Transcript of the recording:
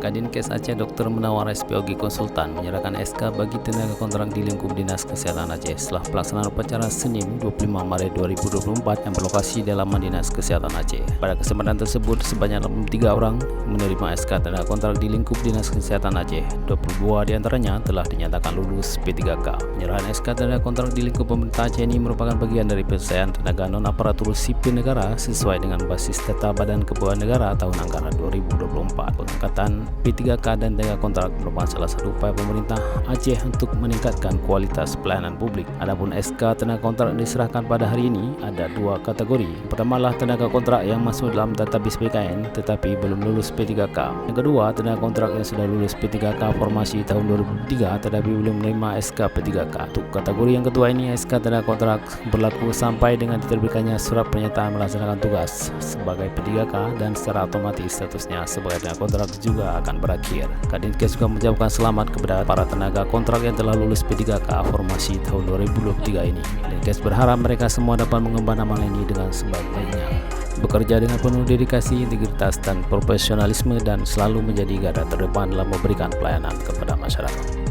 Kadinkes Aceh Dr. Menawar SPOG Konsultan menyerahkan SK bagi tenaga kontrak di lingkup Dinas Kesehatan Aceh setelah pelaksanaan upacara Senin 25 Maret 2024 yang berlokasi di halaman Dinas Kesehatan Aceh. Pada kesempatan tersebut, sebanyak 83 orang menerima SK tenaga kontrak di lingkup Dinas Kesehatan Aceh. 22 diantaranya telah dinyatakan lulus P3K. Penyerahan SK tenaga kontrak di lingkup pemerintah Aceh ini merupakan bagian dari penyelesaian tenaga non-aparatur sipil negara sesuai dengan basis data Badan Kepegawaian Negara tahun anggaran 2024. Pengangkatan P3K dan tenaga kontrak merupakan salah satu upaya pemerintah Aceh untuk meningkatkan kualitas pelayanan publik. Adapun SK tenaga kontrak yang diserahkan pada hari ini ada dua kategori. Pertama adalah tenaga kontrak yang masuk dalam database PKN tetapi belum lulus P3K. Yang kedua, tenaga kontrak yang sudah lulus P3K formasi tahun 2003 tetapi belum menerima SK P3K. Untuk kategori yang kedua ini, SK tenaga kontrak berlaku sampai dengan diterbitkannya surat pernyataan melaksanakan tugas sebagai P3K dan secara otomatis statusnya sebagai tenaga kontrak juga akan berakhir. Kadinkes juga mengucapkan selamat kepada para tenaga kontrak yang telah lulus P3K formasi tahun 2023 ini. Kadinkes berharap mereka semua dapat mengemban amanah ini dengan sebaik-baiknya, bekerja dengan penuh dedikasi, integritas, dan profesionalisme dan selalu menjadi garda terdepan dalam memberikan pelayanan kepada masyarakat.